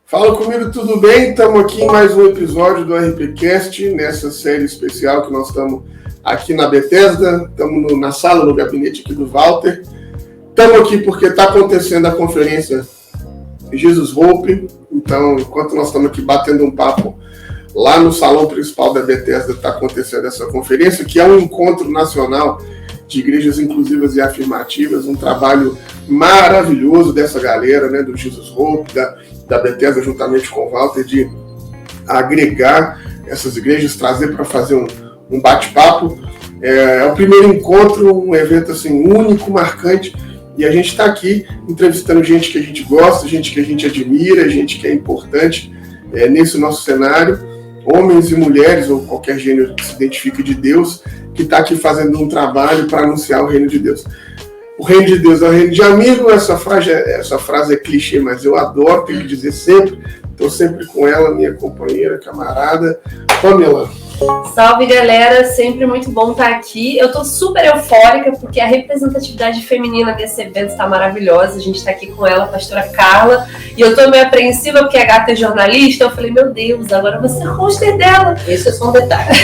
Fala comigo, tudo bem? Estamos aqui em mais um episódio do RPCast, nessa série especial que nós estamos aqui na Bethesda, estamos na sala, no gabinete aqui do Walter. Estamos aqui porque está acontecendo a conferência Jesus Hope, então enquanto nós estamos aqui batendo um papo lá no salão principal da Bethesda, está acontecendo essa conferência, que é um encontro nacional de igrejas inclusivas e afirmativas, um trabalho maravilhoso dessa galera, né, do Jesus Hope, da Bethesda, juntamente com o Walter, de agregar essas igrejas, trazer para fazer um bate-papo. É o primeiro encontro, um evento assim, único, marcante, e a gente está aqui entrevistando gente que a gente gosta, gente que a gente admira, gente que é importante nesse nosso cenário, homens e mulheres, ou qualquer gênero que se identifique de Deus, que está aqui fazendo um trabalho para anunciar o reino de Deus. O reino de Deus é o reino de amigo. Essa frase é clichê, mas eu adoro, tenho que dizer sempre. Estou sempre com ela, minha companheira, camarada, Pamela. Salve, galera, sempre muito bom estar aqui. Eu tô super eufórica porque a representatividade feminina desse evento está maravilhosa. A gente está aqui com ela, a pastora Carla, e eu tô meio apreensiva porque a gata é jornalista. Eu falei, meu Deus, agora você é hoster dela. Esse é só um detalhe.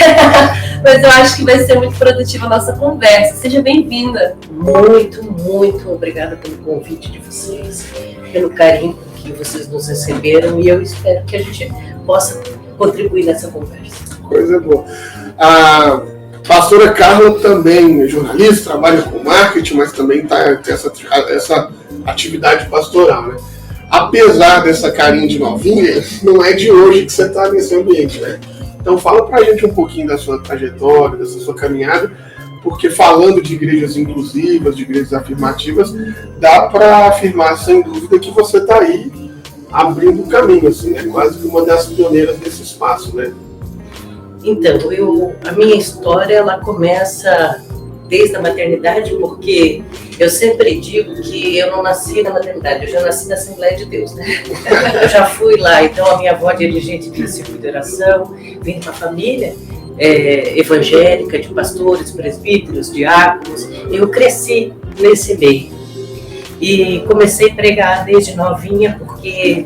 Mas eu acho que vai ser muito produtiva a nossa conversa. Seja bem-vinda. Muito obrigada pelo convite de vocês, pelo carinho que vocês nos receberam, e eu espero que a gente possa contribuir nessa conversa. Coisa boa. A pastora Carla também é jornalista, trabalha com marketing, mas também tem essa atividade pastoral, né? Apesar dessa carinha de novinha, não é de hoje que você está nesse ambiente, né? Então fala pra gente um pouquinho da sua trajetória, dessa sua caminhada, porque falando de igrejas inclusivas, de igrejas afirmativas, dá para afirmar sem dúvida que você está aí abrindo o caminho, assim, é quase que uma das pioneiras desse espaço, né? Então, a minha história, ela começa desde a maternidade, porque eu sempre digo que eu não nasci na maternidade, eu já nasci na Assembleia de Deus, né? Eu já fui lá, então a minha avó é dirigente de ensino de oração, vim de uma família evangélica, de pastores, presbíteros, diáconos. Eu cresci nesse meio e comecei a pregar desde novinha, porque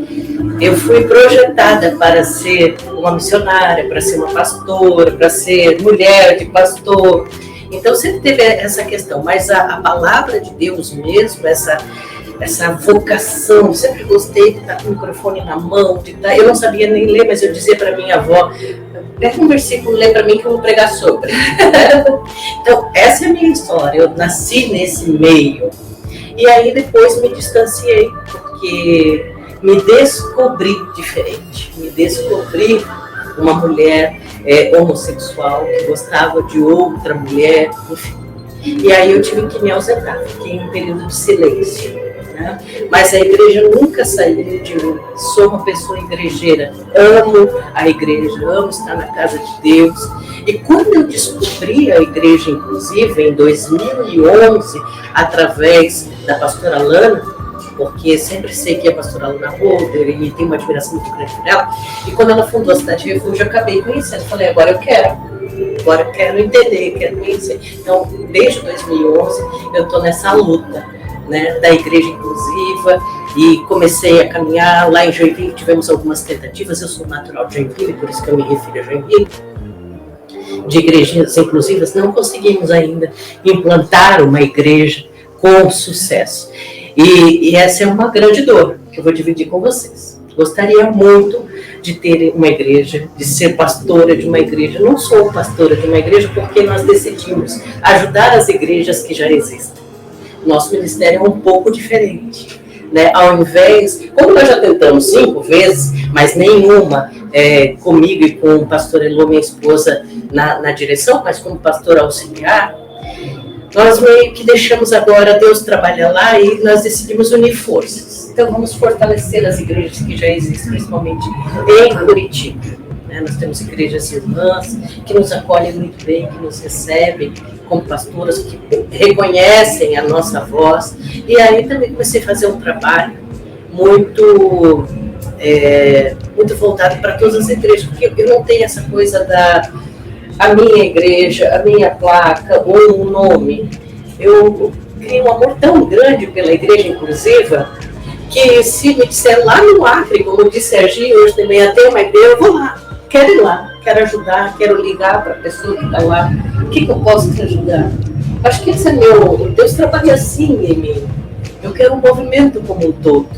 eu fui projetada para ser uma missionária, para ser uma pastora, para ser mulher de pastor. Então sempre teve essa questão, mas a palavra de Deus mesmo, essa vocação, sempre gostei de estar com o microfone na mão, eu não sabia nem ler, mas eu dizia para minha avó, pega um versículo, lê para mim que eu vou pregar sobre. Então essa é a minha história, eu nasci nesse meio. E aí depois me distanciei, porque me descobri diferente, me descobri uma mulher homossexual que gostava de outra mulher, enfim. E aí eu tive que me ausentar, fiquei em um período de silêncio, né? Mas a igreja nunca saiu de mim, sou uma pessoa igrejeira, amo a igreja, amo estar na casa de Deus. E quando eu descobri a igreja inclusiva em 2011, através da pastora Lana, porque sempre sei que a pastora Lana Holder e tenho uma admiração muito grande por ela, e quando ela fundou a Cidade de Refúgio, eu acabei conhecendo, falei, agora eu quero entender, quero conhecer. Então, desde 2011, eu estou nessa luta, né, da igreja inclusiva, e comecei a caminhar lá em Joinville, tivemos algumas tentativas, eu sou natural de Joinville, por isso que eu me refiro a Joinville, de igrejas inclusivas, não conseguimos ainda implantar uma igreja com sucesso. E essa é uma grande dor que eu vou dividir com vocês. Gostaria muito de ter uma igreja, de ser pastora de uma igreja. Não sou pastora de uma igreja porque nós decidimos ajudar as igrejas que já existem. Nosso ministério é um pouco diferente, né? Ao invés, como nós já tentamos 5 vezes, mas nenhuma comigo e com o pastor Elô, minha esposa, na direção, mas como pastor auxiliar, nós meio que deixamos agora Deus trabalhar lá e nós decidimos unir forças. Então vamos fortalecer as igrejas que já existem, principalmente em Curitiba. Nós temos igrejas irmãs que nos acolhem muito bem, que nos recebem como pastoras, que reconhecem a nossa voz. E aí também comecei a fazer um trabalho muito voltado para todas as igrejas, porque eu não tenho essa coisa a minha igreja, a minha placa ou um nome. Eu criei um amor tão grande pela igreja inclusiva que se me disser lá no Acre, como disse Serginho, hoje de manhã tem uma igreja, eu vou lá, quero ir lá, quero ajudar, quero ligar para a pessoa que está lá, o que eu posso te ajudar? Acho que esse é Deus trabalha assim em mim, eu quero um movimento como um todo.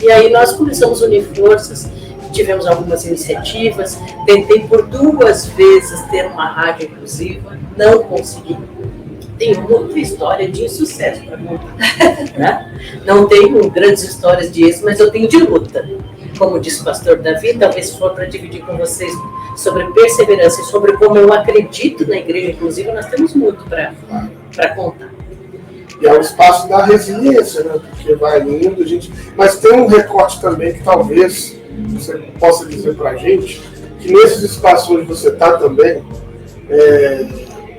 E aí nós começamos a unir forças, tivemos algumas iniciativas, tentei por 2 vezes ter uma rádio inclusiva, não consegui. Tenho muita história de insucesso para contar, né? Não tenho grandes histórias de êxito, mas eu tenho de luta. Como disse o pastor Davi, talvez for para dividir com vocês sobre perseverança e sobre como eu acredito na igreja inclusiva, nós temos muito para contar. E é o espaço da resiliência, né? Porque vai indo, gente. Mas tem um recorte também que talvez você possa dizer para a gente, que nesses espaços onde você está também,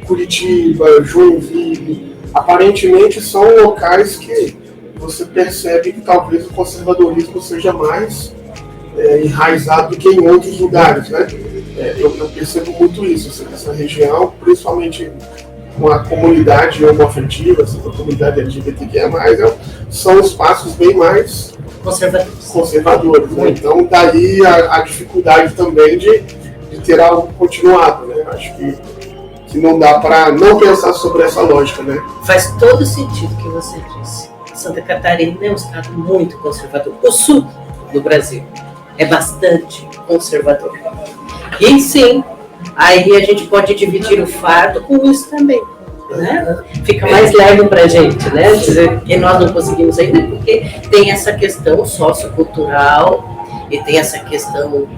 Curitiba, Joinville, aparentemente são locais que você percebe que talvez o conservadorismo seja mais enraizado do que em outros lugares, né? Eu percebo muito isso, essa região, principalmente com a comunidade homoafetiva, a comunidade LGBTQIA+, são espaços bem mais conservadores, né? Então daí a dificuldade também de ter algo continuado, né? Acho que não dá para não pensar sobre essa lógica, né? Faz todo sentido o que você disse. Santa Catarina é um estado muito conservador. O sul do Brasil é bastante conservador. E sim, aí a gente pode dividir o fardo com isso também, né? Fica mais leve para a gente, né? Dizer que nós não conseguimos ainda, porque tem essa questão sociocultural e tem essa questão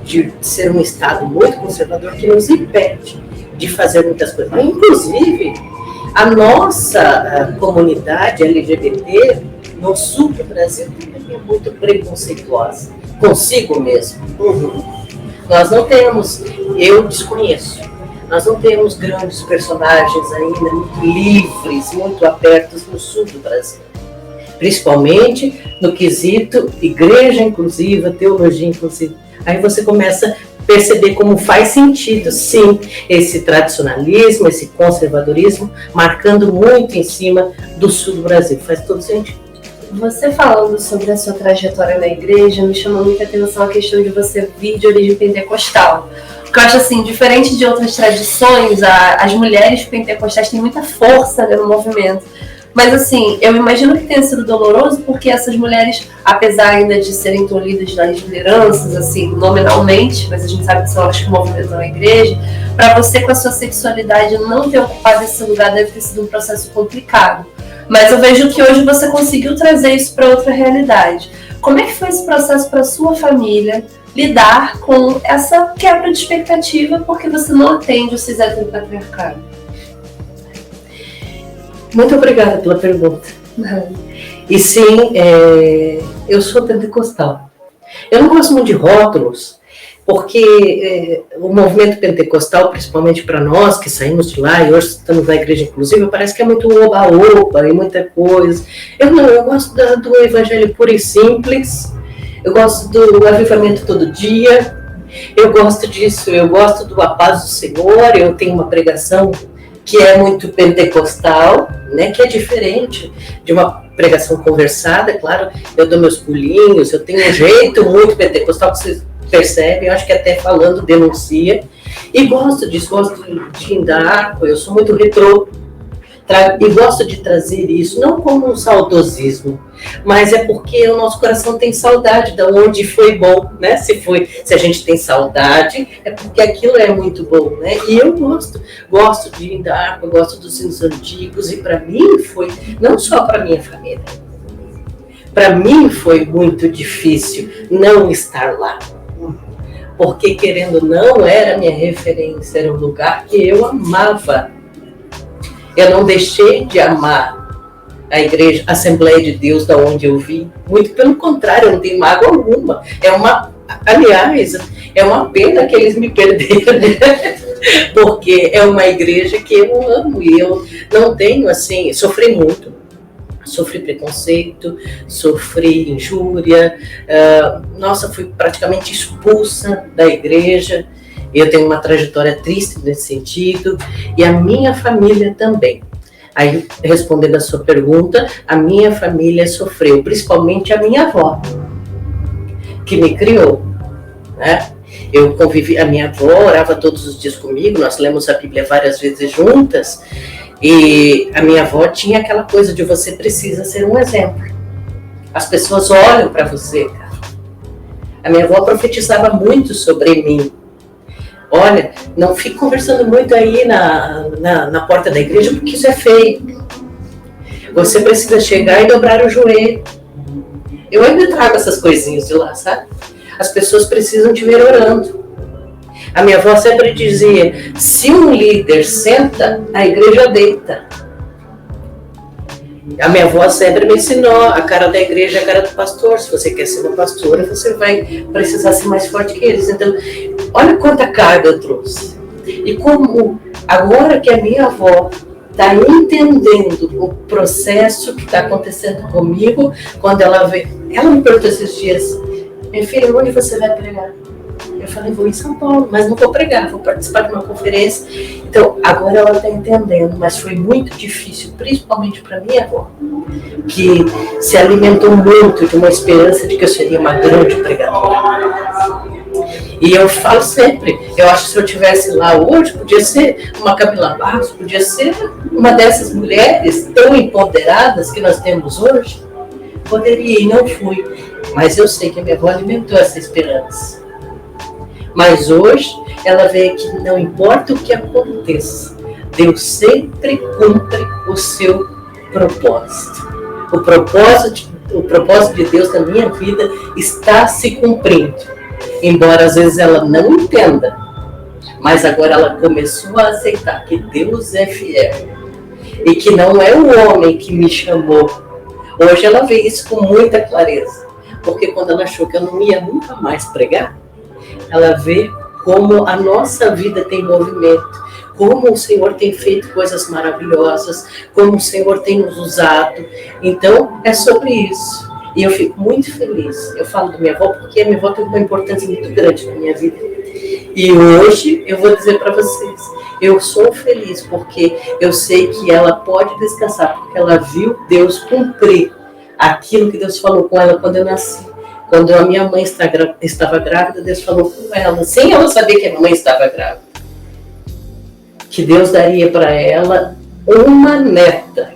de ser um estado muito conservador que nos impede de fazer muitas coisas. Inclusive, a nossa comunidade LGBT no sul do Brasil também é muito preconceituosa, consigo mesmo. Nós não temos, eu desconheço, nós não temos grandes personagens ainda muito livres, muito abertos no sul do Brasil. Principalmente no quesito igreja inclusiva, teologia inclusiva. Aí você começa a perceber como faz sentido, sim, esse tradicionalismo, esse conservadorismo, marcando muito em cima do sul do Brasil. Faz todo sentido. Você falando sobre a sua trajetória na igreja, me chamou muita atenção a questão de você vir de origem pentecostal. Porque eu acho assim, diferente de outras tradições, as mulheres pentecostais têm muita força, né, no movimento. Mas assim, eu imagino que tenha sido doloroso porque essas mulheres, apesar ainda de serem tolhidas nas lideranças, assim, nominalmente, mas a gente sabe que são elas que movimentam a igreja, para você com a sua sexualidade não ter ocupado esse lugar deve ter sido um processo complicado. Mas eu vejo que hoje você conseguiu trazer isso para outra realidade. Como é que foi esse processo para sua família lidar com essa quebra de expectativa porque você não atende o cis-heteropatriarcado? Muito obrigada pela pergunta. E sim, eu sou pentecostal. Eu não gosto muito de rótulos, porque o movimento pentecostal, principalmente para nós que saímos de lá e hoje estamos na igreja inclusiva, parece que é muito oba-oba e muita coisa. Eu gosto do evangelho puro e simples, eu gosto do avivamento todo dia, eu gosto disso, eu gosto do a paz do Senhor, eu tenho uma pregação que é muito pentecostal, né, que é diferente de uma pregação conversada, claro, eu dou meus pulinhos, eu tenho um jeito muito pentecostal que vocês percebem, eu acho que até falando denuncia, e gosto disso, gosto de andar, eu sou muito retrô, e gosto de trazer isso, não como um saudosismo, mas é porque o nosso coração tem saudade de onde foi bom, né? Se a gente tem saudade, é porque aquilo é muito bom, né? E eu gosto de andar, eu gosto dos hinos antigos, e para mim foi, não só para minha família, para mim foi muito difícil não estar lá. Porque, querendo ou não, era a minha referência, era um lugar que eu amava. Eu não deixei de amar a igreja, a Assembleia de Deus, da onde eu vim. Muito pelo contrário, eu não tenho mágoa alguma. Aliás, é uma pena que eles me perderam, né? Porque é uma igreja que eu amo e eu não tenho, assim, sofri muito. Sofri preconceito, sofri injúria, fui praticamente expulsa da igreja. Eu tenho uma trajetória triste nesse sentido, e a minha família também. Aí, respondendo a sua pergunta, a minha família sofreu, principalmente a minha avó, que me criou, né? Eu convivi, a minha avó orava todos os dias comigo, nós lemos a Bíblia várias vezes juntas, e a minha avó tinha aquela coisa de você precisa ser um exemplo. As pessoas olham para você, cara. A minha avó profetizava muito sobre mim. Olha, não fique conversando muito aí na porta da igreja, porque isso é feio. Você precisa chegar e dobrar o joelho. Eu ainda trago essas coisinhas de lá, sabe? As pessoas precisam te ver orando. A minha avó sempre dizia, se um líder senta, a igreja deita. A minha avó sempre me ensinou, a cara da igreja é a cara do pastor. Se você quer ser uma pastora, você vai precisar ser mais forte que eles. Então, olha quanta carga eu trouxe. E como agora que a minha avó está entendendo o processo que está acontecendo comigo, quando ela vê, ela me perguntou esses dias, minha filha, onde você vai pregar? Eu falei, vou em São Paulo, mas não vou pregar, vou participar de uma conferência. Então, agora ela está entendendo, mas foi muito difícil, principalmente para minha avó, que se alimentou muito de uma esperança de que eu seria uma grande pregadora. E eu falo sempre, eu acho que se eu estivesse lá hoje, podia ser uma Camila Barros, podia ser uma dessas mulheres tão empoderadas que nós temos hoje. Poderia e não fui, mas eu sei que a minha avó alimentou essa esperança. Mas hoje ela vê que não importa o que aconteça, Deus sempre cumpre o seu propósito. O propósito de Deus na minha vida está se cumprindo. Embora às vezes ela não entenda, mas agora ela começou a aceitar que Deus é fiel e que não é o homem que me chamou. Hoje ela vê isso com muita clareza, porque quando ela achou que eu não ia nunca mais pregar, ela vê como a nossa vida tem movimento, como o Senhor tem feito coisas maravilhosas, como o Senhor tem nos usado. Então, é sobre isso. E eu fico muito feliz. Eu falo da minha avó porque a minha avó tem uma importância muito grande na minha vida. E hoje, eu vou dizer para vocês, eu sou feliz porque eu sei que ela pode descansar, porque ela viu Deus cumprir aquilo que Deus falou com ela quando eu nasci. Quando a minha mãe estava grávida, Deus falou com ela, sem ela saber que a minha mãe estava grávida, que Deus daria para ela uma neta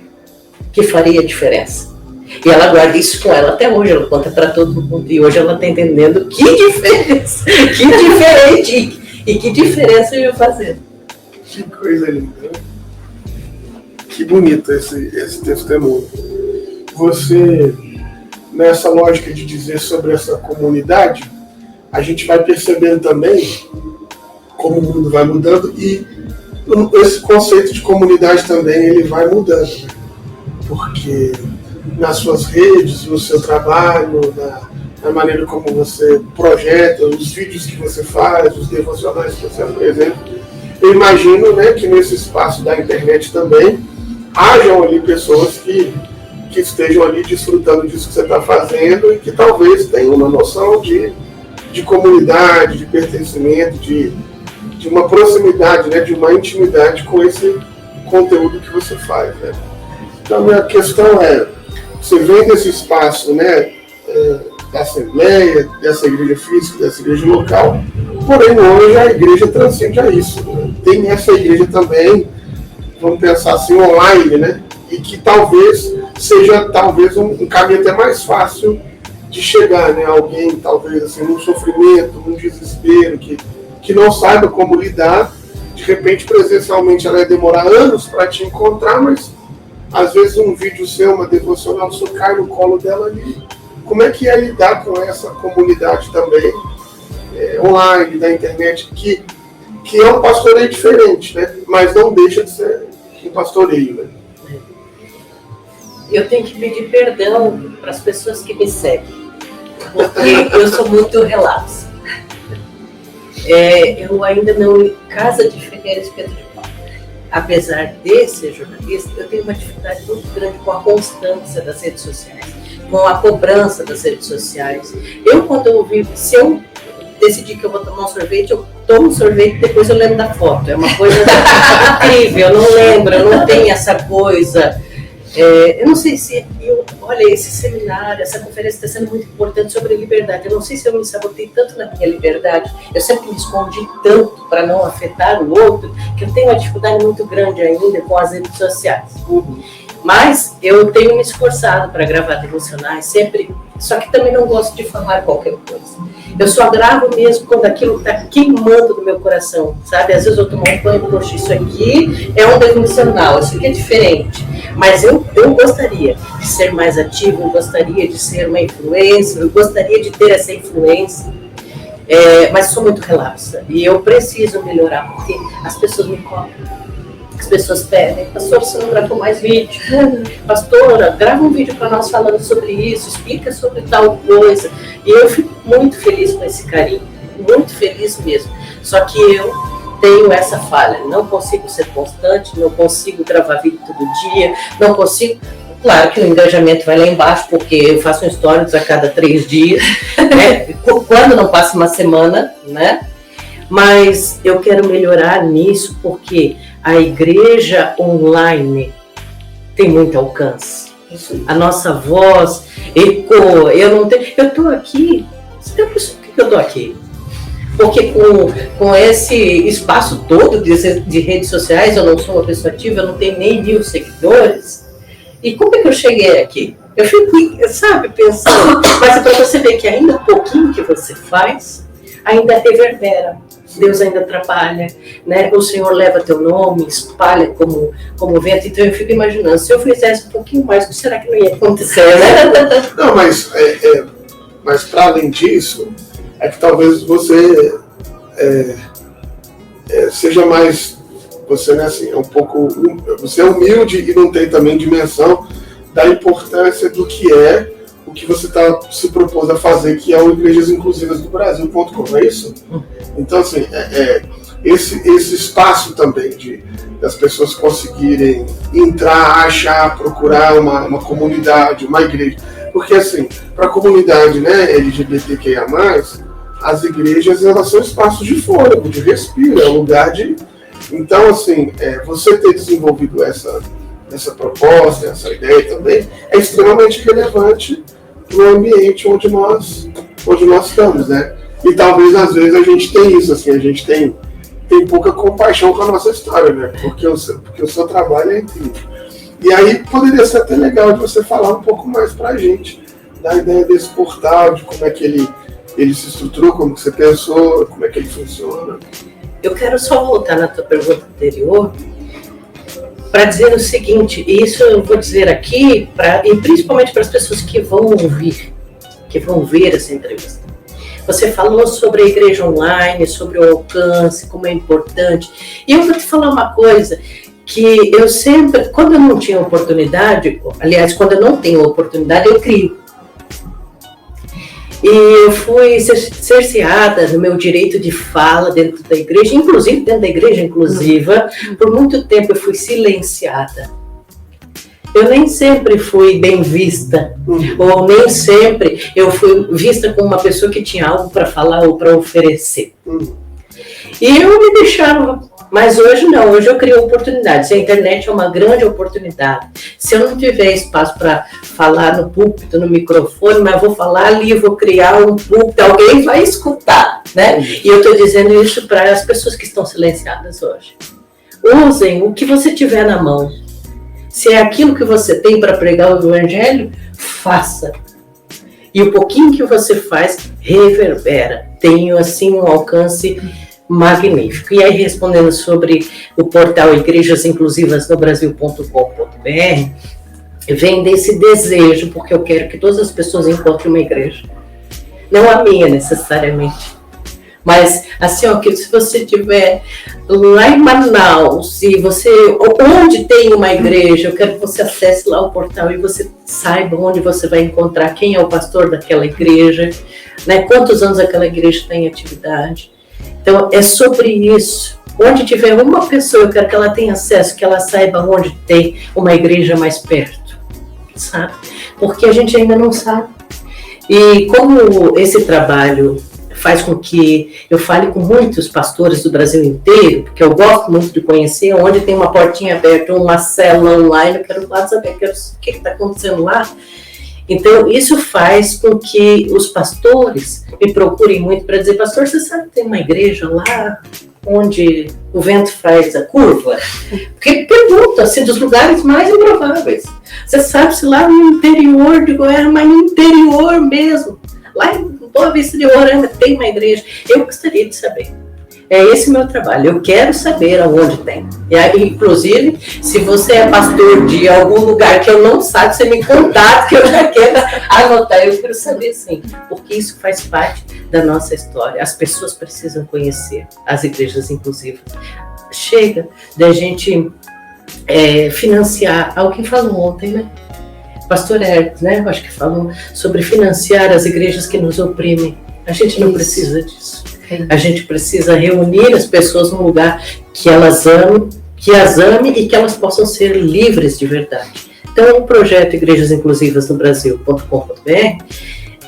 que faria diferença. E ela guarda isso com ela até hoje, ela conta para todo mundo. E hoje ela está entendendo que diferença, que diferente e que diferença eu ia fazer. Que coisa linda. Que bonito esse testemunho. Você, nessa lógica de dizer sobre essa comunidade, a gente vai percebendo também como o mundo vai mudando e esse conceito de comunidade também ele vai mudando. Porque nas suas redes, no seu trabalho, na maneira como você projeta, os vídeos que você faz, os devocionais que você apresenta, eu imagino, né, que nesse espaço da internet também hajam ali pessoas que estejam ali desfrutando disso que você está fazendo e que talvez tenham uma noção de comunidade, de pertencimento, de uma proximidade, né, de uma intimidade com esse conteúdo que você faz, né? Então, a minha questão é, você vem desse espaço, né, da Assembleia, dessa igreja física, dessa igreja local, porém hoje a igreja transcende a isso, né? Tem essa igreja também, vamos pensar assim, online, né? E que talvez seja um caminho até mais fácil de chegar, né? Alguém talvez assim, num sofrimento, num desespero, que não saiba como lidar, de repente presencialmente ela vai demorar anos para te encontrar, mas às vezes um vídeo seu, uma devocional, só cai no colo dela ali. Como é que é lidar com essa comunidade também, online, da internet, que é um pastoreio diferente, né? Mas não deixa de ser um pastoreio, né? Eu tenho que pedir perdão para as pessoas que me seguem, porque eu sou muito relapsa. Eu ainda não... Casa de Ferreira, espeto de pau. Apesar de ser jornalista, eu tenho uma dificuldade muito grande com a constância das redes sociais, com a cobrança das redes sociais. Se eu decidir que eu vou tomar um sorvete, eu tomo sorvete e depois eu lembro da foto. É uma coisa incrível, eu não lembro, eu não tenho essa coisa. Eu não sei se... olha, esse seminário, essa conferência está sendo muito importante sobre liberdade. Eu não sei se eu me sabotei tanto na minha liberdade, eu sempre me escondi tanto para não afetar o outro, que eu tenho uma dificuldade muito grande ainda com as redes sociais. Mas eu tenho me esforçado para gravar devocionais, sempre, só que também não gosto de falar qualquer coisa. Eu só gravo mesmo quando aquilo está queimando no meu coração, sabe? Às vezes eu tomo um banho, poxa, isso aqui é um devocional, isso aqui é diferente. Mas eu gostaria de ser mais ativo, eu gostaria de ser uma influência, eu gostaria de ter essa influência. Mas sou muito relapsa e eu preciso melhorar, porque as pessoas me cobram. As pessoas pedem, pastor, você não gravou mais vídeo? Pastora, grava um vídeo para nós falando sobre isso, explica sobre tal coisa. E eu fico muito feliz com esse carinho, muito feliz mesmo. Só que eu tenho essa falha, não consigo ser constante, não consigo gravar vídeo todo dia, não consigo... Claro que o engajamento vai lá embaixo, porque eu faço um stories a cada 3 dias, né? Quando não passa uma semana, né? Mas eu quero melhorar nisso, porque a igreja online tem muito alcance. A nossa voz ecoa. Eu estou aqui. Por que eu estou aqui? Porque com esse espaço todo de redes sociais, eu não sou uma pessoa ativa, eu não tenho nem 1000 seguidores. E como é que eu cheguei aqui? Eu fico, sabe, pensando. Mas é para você ver que ainda um pouquinho que você faz, ainda reverbera. Deus ainda trabalha, né? O Senhor leva teu nome, espalha como vento. Então eu fico imaginando, se eu fizesse um pouquinho mais, será que não ia acontecer, né? Não, mas para além disso, é que talvez você seja mais, você, né, assim, é um pouco, você é humilde e não tem também dimensão da importância do que é o que você se propôs a fazer, que é o Igrejas Inclusivas do Brasil.com, não é isso? Então, assim, esse espaço também das pessoas conseguirem entrar, achar, procurar uma comunidade, uma igreja. Porque, assim, para a comunidade, né, LGBTQIA+, as igrejas, elas são espaços de fôlego, de respiro, é um lugar de... Então, assim, você ter desenvolvido essa proposta, essa ideia também, é extremamente relevante no ambiente onde nós estamos, né? E talvez, às vezes, a gente tem isso, assim, a gente tem pouca compaixão com a nossa história, né? Porque o seu trabalho é incrível. E aí, poderia ser até legal de você falar um pouco mais pra gente da ideia desse portal, de como é que ele se estruturou, como que você pensou, como é que ele funciona. Eu quero só voltar na tua pergunta anterior, para dizer o seguinte, e isso eu vou dizer aqui, e principalmente para as pessoas que vão ouvir, que vão ver essa entrevista. Você falou sobre a igreja online, sobre o alcance, como é importante. E eu vou te falar uma coisa, que eu sempre, quando eu não tinha oportunidade, aliás, quando eu não tenho oportunidade, eu crio. E eu fui cerceada no meu direito de fala dentro da igreja, inclusive dentro da igreja inclusiva. Por muito tempo eu fui silenciada. Eu nem sempre fui bem vista, ou nem sempre eu fui vista como uma pessoa que tinha algo para falar ou para oferecer. E eu me deixava... Mas hoje não, hoje eu crio oportunidades. A internet é uma grande oportunidade. Se eu não tiver espaço para falar no púlpito, no microfone, mas eu vou falar ali, eu vou criar um púlpito, alguém vai escutar, né? E eu estou dizendo isso para as pessoas que estão silenciadas hoje. Usem o que você tiver na mão. Se é aquilo que você tem para pregar o evangelho, faça. E o pouquinho que você faz, reverbera. Tem, assim, um alcance magnífico. E aí, respondendo sobre o portal Igrejas Inclusivas no Brasil.com.br, vem desse desejo, porque eu quero que todas as pessoas encontrem uma igreja. Não a minha, necessariamente. Mas, assim, ó, que se você estiver lá em Manaus, se você, onde tem uma igreja, eu quero que você acesse lá o portal e você saiba onde você vai encontrar quem é o pastor daquela igreja, né, quantos anos aquela igreja tem em atividade. Então, é sobre isso. Onde tiver uma pessoa, eu quero que ela tenha acesso, que ela saiba onde tem uma igreja mais perto, sabe? Porque a gente ainda não sabe. E como esse trabalho faz com que eu fale com muitos pastores do Brasil inteiro, porque eu gosto muito de conhecer onde tem uma portinha aberta, uma célula online, eu quero lá saber o que está acontecendo lá. Então, isso faz com que os pastores me procurem muito para dizer, pastor, você sabe que tem uma igreja lá onde o vento faz a curva? Porque pergunta, assim, dos lugares mais improváveis. Você sabe se lá no interior de Goiás, mas no interior mesmo, lá em Boa Vista de Roraima tem uma igreja. Eu gostaria de saber. É esse o meu trabalho. Eu quero saber aonde tem. E aí, inclusive, se você é pastor de algum lugar que eu não sabe, você me contata, que eu já quero anotar. Eu quero saber, sim, porque isso faz parte da nossa história. As pessoas precisam conhecer as igrejas inclusivas. Chega da gente financiar. Alguém falou ontem, né? Pastor Hertz, né? Eu acho que falou sobre financiar as igrejas que nos oprimem. A gente não precisa disso. A gente precisa reunir as pessoas num lugar que elas amem, que as amem e que elas possam ser livres de verdade. Então, o projeto Igrejas Inclusivas no Brasil.com.br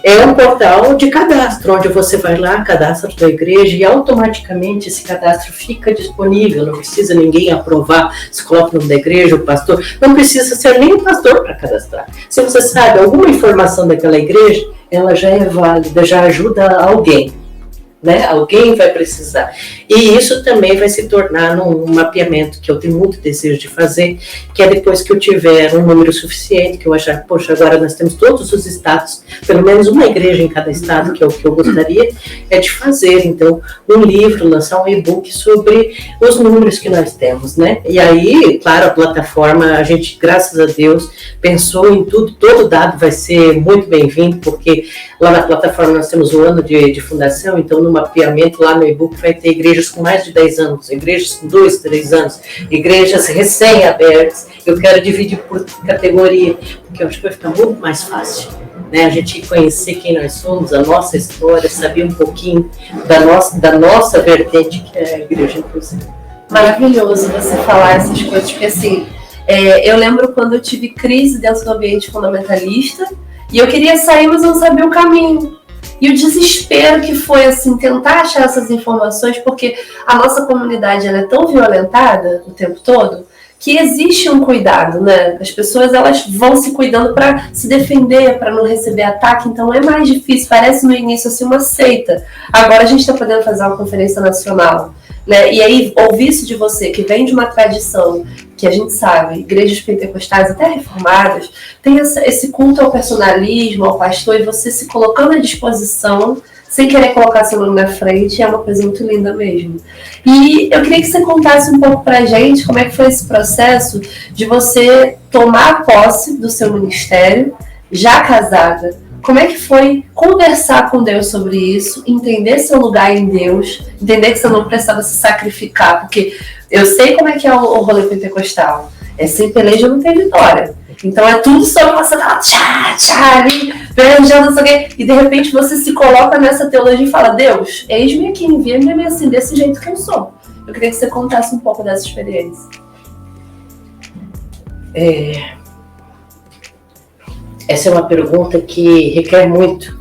é um portal de cadastro, onde você vai lá, cadastra a sua igreja e automaticamente esse cadastro fica disponível, não precisa ninguém aprovar, se coloca o nome da igreja, o pastor, não precisa ser nem o pastor para cadastrar. Se você sabe alguma informação daquela igreja, ela já é válida, já ajuda alguém. Né? Alguém vai precisar. E isso também vai se tornar num mapeamento que eu tenho muito desejo de fazer, que é depois que eu tiver um número suficiente, que eu achar, poxa, agora nós temos todos os estados, pelo menos uma igreja em cada estado, que é o que eu gostaria, é de fazer, então, um livro, lançar um e-book sobre os números que nós temos, né? E aí, claro, a plataforma, a gente, graças a Deus, pensou em tudo, todo dado vai ser muito bem-vindo, porque lá na plataforma nós temos um ano de fundação, então no mapeamento lá no e-book vai ter igrejas com mais de 10 anos, igrejas com 2, 3 anos, igrejas recém-abertas. Eu quero dividir por categoria, porque eu acho que vai ficar muito mais fácil, né? A gente conhecer quem nós somos, a nossa história, saber um pouquinho da nossa vertente, que é a igreja inclusiva. Maravilhoso você falar essas coisas, porque assim, eu lembro quando eu tive crise dentro do ambiente fundamentalista, e eu queria sair, mas não sabia o caminho. E o desespero que foi, assim, tentar achar essas informações, porque a nossa comunidade ela é tão violentada o tempo todo, que existe um cuidado, né? As pessoas elas vão se cuidando para se defender, para não receber ataque, então é mais difícil, parece no início assim uma seita. Agora a gente está podendo fazer uma conferência nacional, né? E aí ouvir isso de você, que vem de uma tradição que a gente sabe, igrejas pentecostais, até reformadas, tem esse culto ao personalismo, ao pastor, e você se colocando à disposição, sem querer colocar seu nome na frente, é uma coisa muito linda mesmo. E eu queria que você contasse um pouco pra gente como é que foi esse processo de você tomar posse do seu ministério, já casada. Como é que foi conversar com Deus sobre isso, entender seu lugar em Deus, entender que você não precisava se sacrificar, porque eu sei como é que é o rolê pentecostal. Sem peleja não tem vitória. Então é tudo sobre você tá ali, pelejando, não sei o quê, e de repente você se coloca nessa teologia e fala, Deus, eis-me aqui, envia-me assim, desse jeito que eu sou. Eu queria que você contasse um pouco dessa experiência. Essa é uma pergunta que requer muito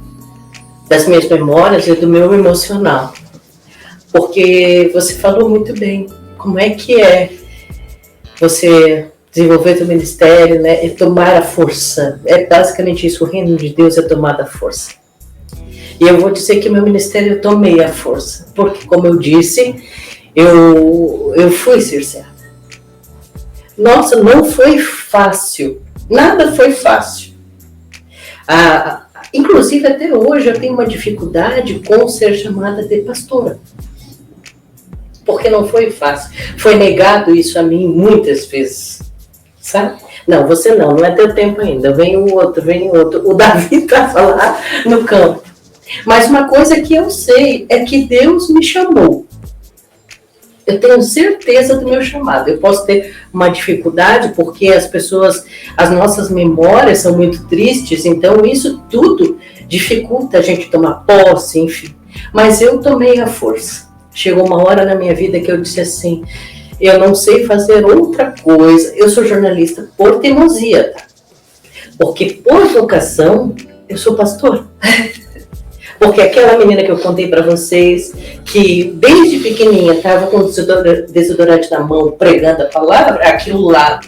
das minhas memórias e do meu emocional. Porque você falou muito bem como é que é você desenvolver seu ministério, né, e tomar a força. É basicamente isso, o reino de Deus é tomar a força. E eu vou dizer que meu ministério eu tomei a força, porque como eu disse, eu fui cerceada. Nossa, não foi fácil, nada foi fácil. Inclusive até hoje eu tenho uma dificuldade com ser chamada de pastora. Porque não foi fácil. Foi negado isso a mim muitas vezes. Sabe? Não, você não é teu tempo ainda. Vem o outro. O Davi estava lá no campo. Mas uma coisa que eu sei é que Deus me chamou. Eu tenho certeza do meu chamado. Eu posso ter uma dificuldade porque as nossas memórias são muito tristes, então isso tudo dificulta a gente tomar posse, enfim. Mas eu tomei a força. Chegou uma hora na minha vida que eu disse assim, eu não sei fazer outra coisa, eu sou jornalista por teimosia, tá? Porque por vocação eu sou pastor. Porque aquela menina que eu contei para vocês, que desde pequenininha estava com o desodorante na mão, pregando a palavra, aquilo lá,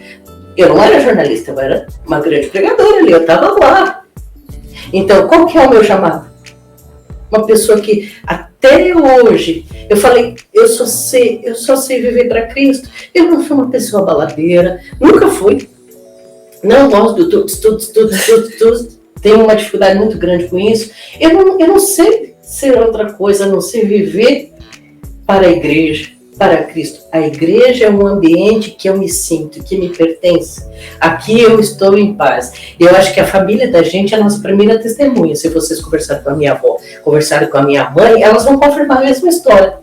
eu não era jornalista, eu era uma grande pregadora ali, eu estava lá. Então, qual que é o meu chamado? Uma pessoa que até hoje, eu falei, eu só sei viver para Cristo. Eu não sou uma pessoa baladeira, nunca fui. Não gosto do tudo. Tenho uma dificuldade muito grande com isso. Eu não sei ser outra coisa, a não sei viver para a igreja, para Cristo. A igreja é um ambiente que eu me sinto, que me pertence. Aqui eu estou em paz. Eu acho que a família da gente é a nossa primeira testemunha. Se vocês conversarem com a minha avó, conversarem com a minha mãe, elas vão confirmar a mesma história.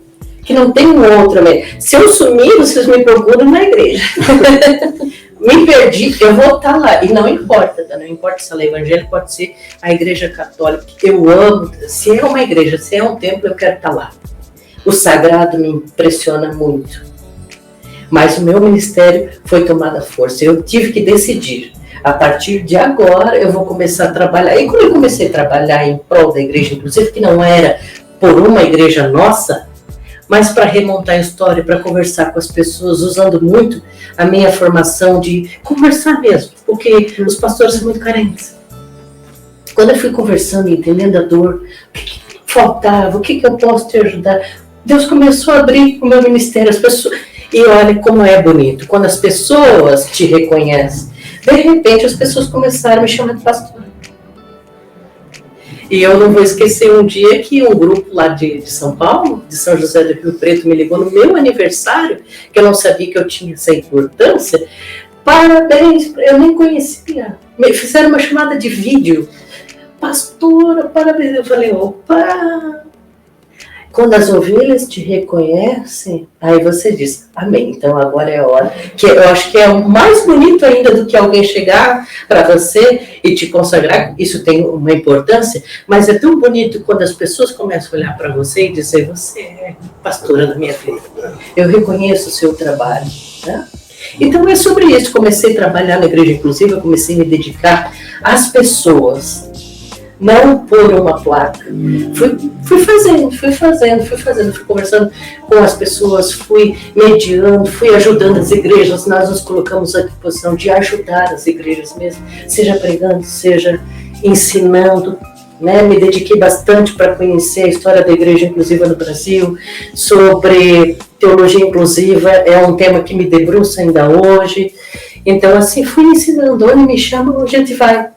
Que não tem um outro. Se eu sumir, vocês me procuram na igreja. Me perdi, eu vou estar lá. E não importa, tá? Não importa se ela é evangélica, pode ser a igreja católica. Eu amo. Se é uma igreja, se é um templo, eu quero estar lá. O sagrado me impressiona muito. Mas o meu ministério foi tomada força. Eu tive que decidir. A partir de agora, eu vou começar a trabalhar. E quando eu comecei a trabalhar em prol da igreja, inclusive, que não era por uma igreja nossa, mas para remontar a história, para conversar com as pessoas, usando muito a minha formação de conversar mesmo, porque os pastores são muito carentes. Quando eu fui conversando e entendendo a dor, o que faltava, o que eu posso te ajudar, Deus começou a abrir o meu ministério, as pessoas, e olha como é bonito, quando as pessoas te reconhecem, de repente as pessoas começaram a me chamar de pastora. E eu não vou esquecer um dia que um grupo lá de São Paulo, de São José do Rio Preto, me ligou no meu aniversário, que eu não sabia que eu tinha essa importância. Parabéns, eu nem conhecia. Me fizeram uma chamada de vídeo. Pastora, parabéns. Eu falei, opa! Quando as ovelhas te reconhecem, aí você diz, amém, então agora é a hora. Que eu acho que é o mais bonito ainda do que alguém chegar para você e te consagrar, isso tem uma importância, mas é tão bonito quando as pessoas começam a olhar para você e dizer, você é pastora da minha vida, eu reconheço o seu trabalho. Né? Então é sobre isso, comecei a trabalhar na igreja inclusive, eu comecei a me dedicar às pessoas, não por uma placa. Fui fazendo, fui conversando com as pessoas, fui mediando, fui ajudando as igrejas. Nós nos colocamos à disposição de ajudar as igrejas mesmo, seja pregando, seja ensinando. Né? Me dediquei bastante para conhecer a história da igreja inclusiva no Brasil, sobre teologia inclusiva, é um tema que me debruça ainda hoje. Então, assim, fui ensinando, onde me chamam, a gente vai.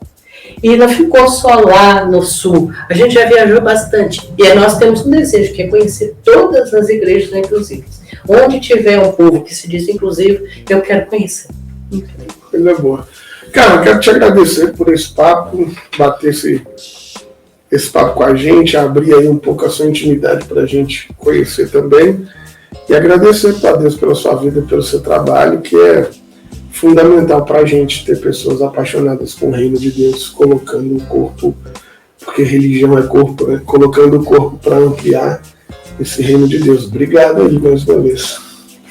E não ficou só lá no sul, a gente já viajou bastante. E nós temos um desejo, que é conhecer todas as igrejas inclusivas. Onde tiver um povo que se diz inclusivo, eu quero conhecer. Coisa boa. Cara, eu quero te agradecer por esse papo, bater esse papo com a gente, abrir aí um pouco a sua intimidade para a gente conhecer também. E agradecer a Deus pela sua vida, pelo seu trabalho, que é fundamental para a gente ter pessoas apaixonadas com o reino de Deus, colocando o corpo, porque religião é corpo, né? Colocando o corpo para ampliar esse reino de Deus. Obrigado aí mais uma vez.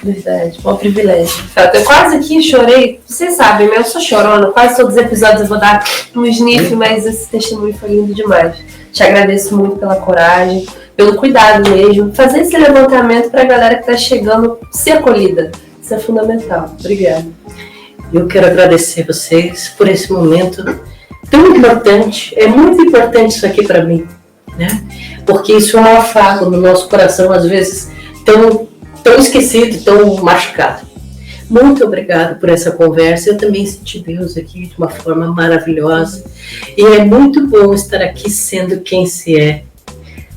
Verdade, bom privilégio. Eu quase aqui chorei, vocês sabem, eu sou chorona, quase todos os episódios eu vou dar um sniff, mas esse testemunho foi lindo demais. Te agradeço muito pela coragem, pelo cuidado mesmo, fazer esse levantamento para a galera que está chegando ser acolhida. Isso é fundamental. Obrigada. Eu quero agradecer vocês por esse momento tão importante. É muito importante isso aqui para mim, né? Porque isso é um afago no nosso coração, às vezes tão esquecido, tão machucado. Muito obrigada por essa conversa. Eu também senti Deus aqui de uma forma maravilhosa. E é muito bom estar aqui sendo quem se é,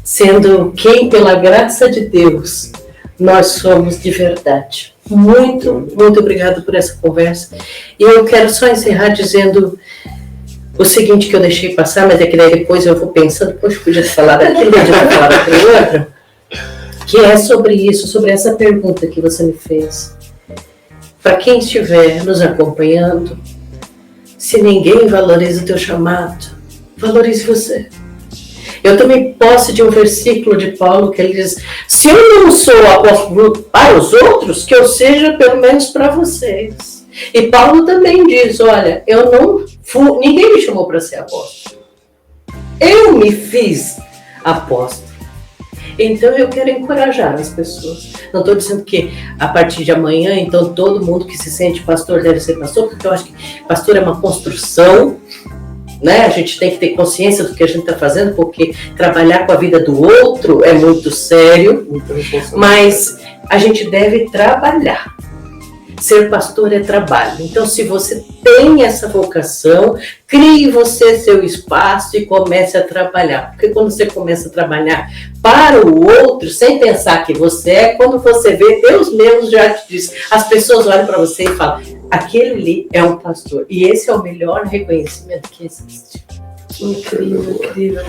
sendo quem, pela graça de Deus, nós somos de verdade. Muito, muito obrigado por essa conversa. E eu quero só encerrar dizendo o seguinte que eu deixei passar, mas é que daí depois eu vou pensando, poxa, podia ter falado aquilo, podia ter falado aquilo outro, que é sobre isso, sobre essa pergunta que você me fez. Para quem estiver nos acompanhando, se ninguém valoriza o teu chamado, valorize você. Eu tomei posse de um versículo de Paulo que ele diz, se eu não sou apóstolo para os outros, que eu seja pelo menos para vocês. E Paulo também diz, olha, ninguém me chamou para ser apóstolo. Eu me fiz Aposto. Então eu quero encorajar as pessoas. Não estou dizendo que a partir de amanhã, então todo mundo que se sente pastor deve ser pastor, porque eu acho que pastor é uma construção, né? A gente tem que ter consciência do que a gente está fazendo, porque trabalhar com a vida do outro é muito sério, mas a gente deve trabalhar. Ser pastor é trabalho. Então, se você tem essa vocação, crie você seu espaço e comece a trabalhar. Porque quando você começa a trabalhar para o outro, sem pensar que você é, quando você vê, Deus mesmo já te diz. As pessoas olham para você e falam, aquele ali é um pastor. E esse é o melhor reconhecimento que existe. Incrível, incrível.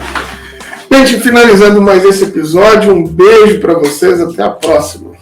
Gente, finalizando mais esse episódio, um beijo para vocês, até a próxima.